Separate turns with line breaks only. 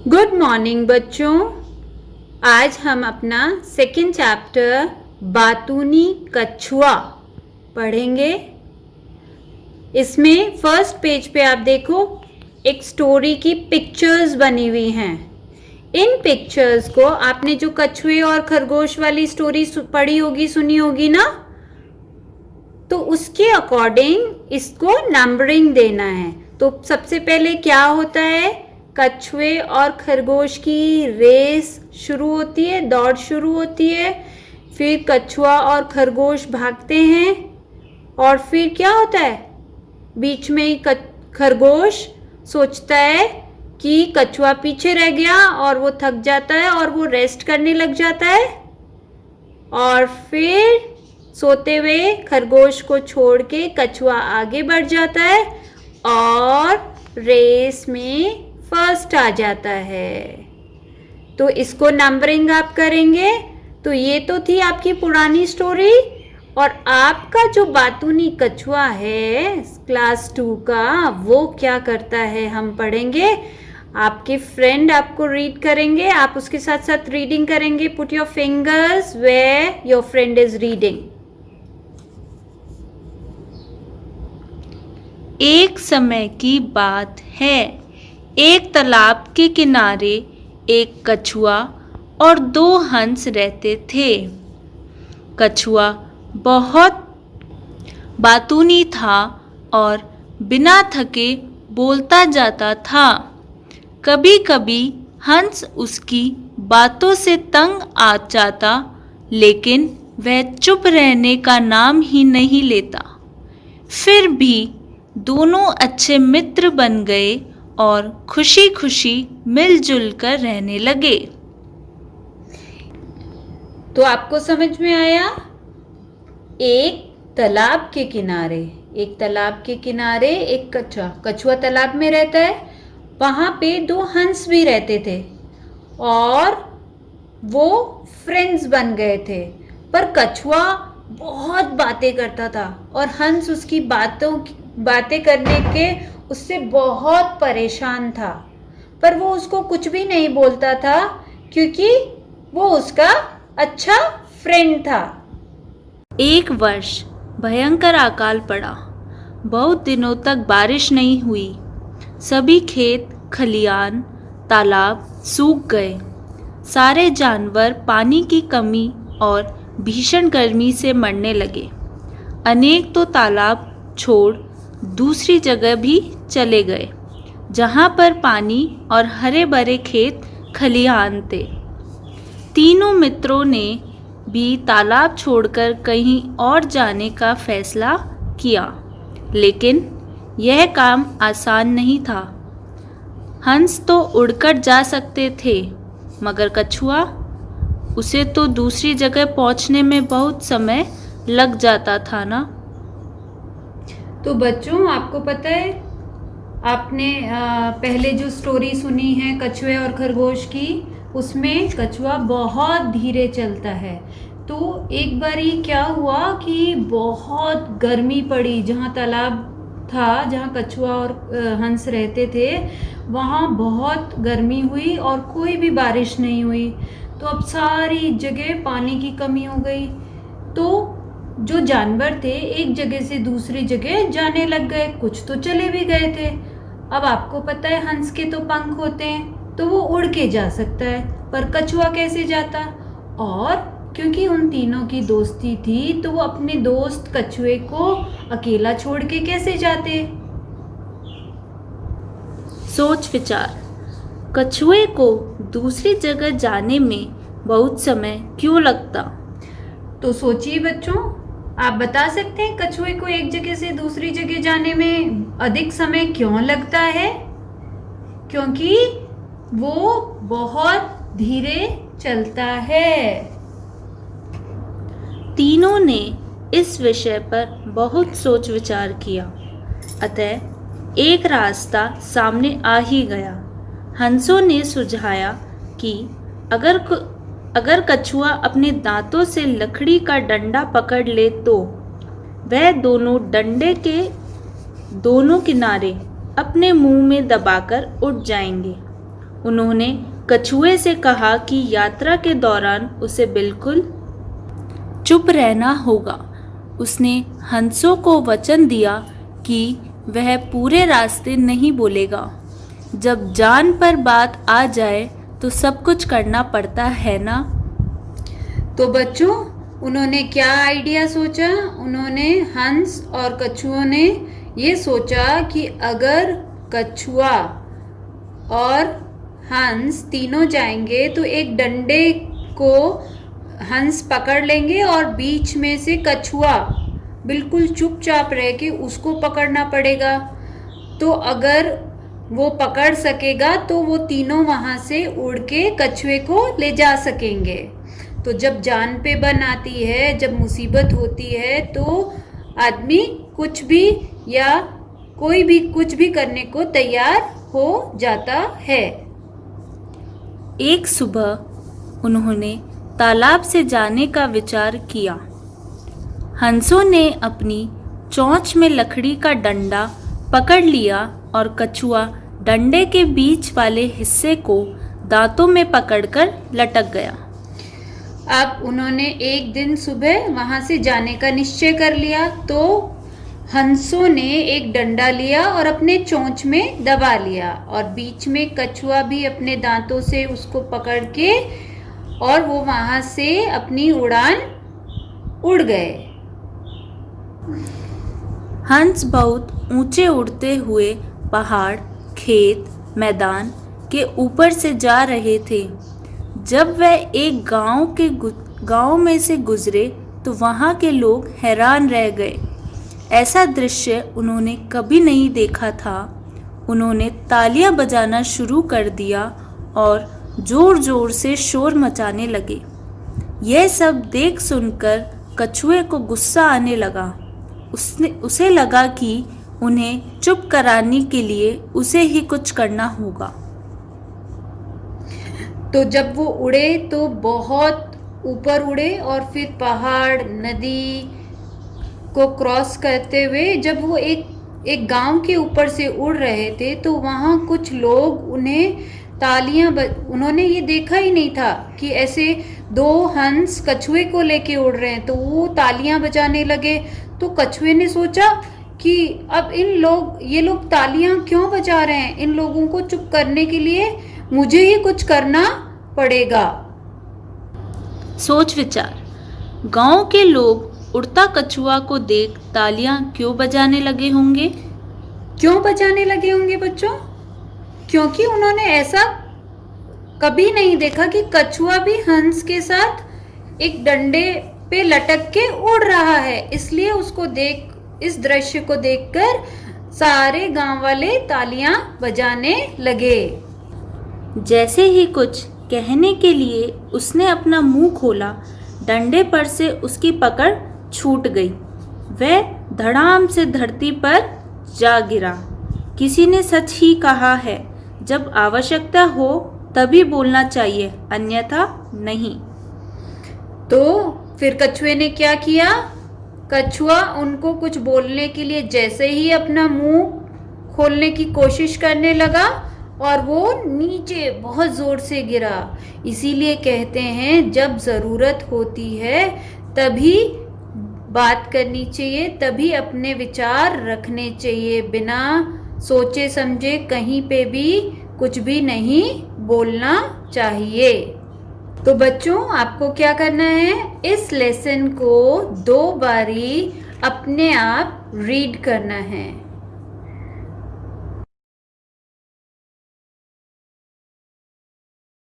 Good morning बच्चों। आज हम अपना सेकंड चैप्टर बातूनी कछुआ पढ़ेंगे। इसमें फर्स्ट पेज पे आप देखो एक स्टोरी की पिक्चर्स बनी हुई हैं। इन पिक्चर्स को आपने जो कछुए और खरगोश वाली स्टोरी पढ़ी होगी, सुनी होगी ना, तो उसके अकॉर्डिंग इसको नंबरिंग देना है। तो सबसे पहले क्या होता है, कछुए और खरगोश की रेस शुरू होती है, दौड़ शुरू होती है। फिर कछुआ और खरगोश भागते हैं और फिर क्या होता है, बीच में ही खरगोश सोचता है कि कछुआ पीछे रह गया और वो थक जाता है और वो रेस्ट करने लग जाता है। और फिर सोते हुए खरगोश को छोड़ के कछुआ आगे बढ़ जाता है और रेस में फर्स्ट आ जाता है। तो इसको नंबरिंग आप करेंगे। तो ये तो थी आपकी पुरानी स्टोरी। और आपका जो बातूनी कछुआ है क्लास 2 का, वो क्या करता है हम पढ़ेंगे। आपके फ्रेंड आपको रीड करेंगे, आप उसके साथ साथ रीडिंग करेंगे। Put your fingers where your friend is reading.
एक समय की बात है, एक तालाब के किनारे एक कछुआ और 2 हंस रहते थे। कछुआ बहुत बातूनी था और बिना थके बोलता जाता था। कभी कभी हंस उसकी बातों से तंग आ जाता, लेकिन वह चुप रहने का नाम ही नहीं लेता। फिर भी दोनों अच्छे मित्र बन गए और खुशी खुशी मिलजुल कर रहने लगे।
तो आपको समझ में आया, एक तालाब के किनारे, एक तालाब के किनारे एक कछुआ तालाब में रहता है। वहां पे 2 हंस भी रहते थे और वो फ्रेंड्स बन गए थे। पर कछुआ बहुत बातें करता था और हंस उसकी बातें करने के उससे बहुत परेशान था। पर वो उसको कुछ भी नहीं बोलता था क्योंकि वो उसका अच्छा फ्रेंड था।
एक वर्ष भयंकर अकाल पड़ा। बहुत दिनों तक बारिश नहीं हुई। सभी खेत, खलियान, तालाब सूख गए। सारे जानवर पानी की कमी और भीषण गर्मी से मरने लगे। अनेक तो तालाब छोड़ दूसरी जगह भी चले गए, जहाँ पर पानी और हरे भरे खेत खलिहान थे। तीनों मित्रों ने भी तालाब छोड़कर कहीं और जाने का फैसला किया, लेकिन यह काम आसान नहीं था। हंस तो उड़कर जा सकते थे, मगर कछुआ, उसे तो दूसरी जगह पहुंचने में बहुत समय लग जाता था ना।
तो बच्चों, आपको पता है, आपने पहले जो स्टोरी सुनी है कछुए और खरगोश की, उसमें कछुआ बहुत धीरे चलता है। तो एक बारी क्या हुआ कि बहुत गर्मी पड़ी। जहाँ तालाब था, जहाँ कछुआ और हंस रहते थे, वहाँ बहुत गर्मी हुई और कोई भी बारिश नहीं हुई। तो अब सारी जगह पानी की कमी हो गई। तो जो जानवर थे एक जगह से दूसरी जगह जाने लग गए। कुछ तो चले भी गए थे। अब आपको पता है हंस के तो पंख होते हैं, तो वो उड़ के जा सकता है, पर कछुआ कैसे जाता। और क्योंकि उन तीनों की दोस्ती थी, तो वो अपने दोस्त कछुए को अकेला छोड़ के कैसे जाते।
सोच विचार, कछुए को दूसरी जगह जाने में बहुत समय क्यों लगता?
तो सोचिए बच्चों, आप बता सकते हैं कछुए को एक जगह से दूसरी जगह जाने में अधिक समय क्यों लगता है। क्योंकि वो बहुत धीरे चलता है।
तीनों ने इस विषय पर बहुत सोच विचार किया। अतः एक रास्ता सामने आ ही गया। हंसों ने सुझाया कि अगर कछुआ अपने दांतों से लकड़ी का डंडा पकड़ ले तो वह दोनों डंडे के दोनों किनारे अपने मुंह में दबाकर उठ जाएंगे उन्होंने कछुए से कहा कि यात्रा के दौरान उसे बिल्कुल चुप रहना होगा। उसने हंसों को वचन दिया कि वह पूरे रास्ते नहीं बोलेगा। जब जान पर बात आ जाए तो सब कुछ करना पड़ता है ना।
तो बच्चों, उन्होंने क्या आइडिया सोचा? उन्होंने, हंस और कछुओं ने ये सोचा कि अगर कछुआ और हंस तीनों जाएंगे तो एक डंडे को हंस पकड़ लेंगे और बीच में से कछुआ बिल्कुल चुपचाप रह के उसको पकड़ना पड़ेगा। तो अगर वो पकड़ सकेगा तो वो तीनों वहाँ से उड़ के कछुए को ले जा सकेंगे। तो जब जान पे बन आती है, जब मुसीबत होती है, तो आदमी कुछ भी या कोई भी कुछ भी करने को तैयार हो जाता है।
एक सुबह उन्होंने तालाब से जाने का विचार किया। हंसों ने अपनी चोंच में लकड़ी का डंडा पकड़ लिया और कछुआ डंडे के बीच वाले हिस्से को दांतों में पकड़कर लटक गया।
अब उन्होंने एक दिन सुबह वहां से जाने का निश्चय कर लिया। तो हंसों ने एक डंडा लिया और अपने चोंच में दबा लिया और बीच में कछुआ भी अपने दांतों से उसको पकड़ के और वो वहां से अपनी उड़ान उड़ गए।
हंस बहुत ऊंचे उड़ते हुए पहाड़, खेत, मैदान के ऊपर से जा रहे थे। जब वह एक गांव में से गुजरे तो वहां के लोग हैरान रह गए। ऐसा दृश्य उन्होंने कभी नहीं देखा था। उन्होंने तालियां बजाना शुरू कर दिया और जोर जोर से शोर मचाने लगे। यह सब देख सुनकर कछुए को गुस्सा आने लगा। उसे लगा कि उन्हें चुप कराने के लिए उसे ही कुछ करना होगा।
तो जब वो उड़े तो बहुत ऊपर उड़े और फिर पहाड़, नदी को क्रॉस करते हुए जब वो एक गांव के ऊपर से उड़ रहे थे तो वहाँ कुछ लोग उन्होंने ये देखा ही नहीं था कि ऐसे दो हंस कछुए को लेके उड़ रहे हैं। तो वो तालियां बजाने लगे। तो कछुए ने सोचा कि अब ये लोग तालियां क्यों बजा रहे हैं? इन लोगों को चुप करने के लिए मुझे ही कुछ करना पड़ेगा।
सोच विचार। गांव के लोग उड़ता कछुआ को देख तालियां क्यों बजाने लगे होंगे?
क्यों बजाने लगे होंगे बच्चों? क्योंकि उन्होंने ऐसा कभी नहीं देखा कि कछुआ भी हंस के साथ एक डंडे पे लटक के उड़ रहा है। इसलिए इस दृश्य को देखकर सारे गांव वाले तालियां बजाने लगे।
जैसे ही कुछ कहने के लिए उसने अपना मुंह खोला, डंडे पर से उसकी पकड़ छूट गई। वह धड़ाम से धरती पर जा गिरा। किसी ने सच ही कहा है, जब आवश्यकता हो तभी बोलना चाहिए, अन्यथा नहीं।
तो फिर कछुए ने क्या किया? कछुआ उनको कुछ बोलने के लिए जैसे ही अपना मुंह खोलने की कोशिश करने लगा और वो नीचे बहुत जोर से गिरा। इसीलिए कहते हैं जब ज़रूरत होती है तभी बात करनी चाहिए, तभी अपने विचार रखने चाहिए। बिना सोचे समझे कहीं पे भी कुछ भी नहीं बोलना चाहिए। तो बच्चों, आपको क्या करना है? इस लेसन को 2 बारी अपने आप रीड करना है।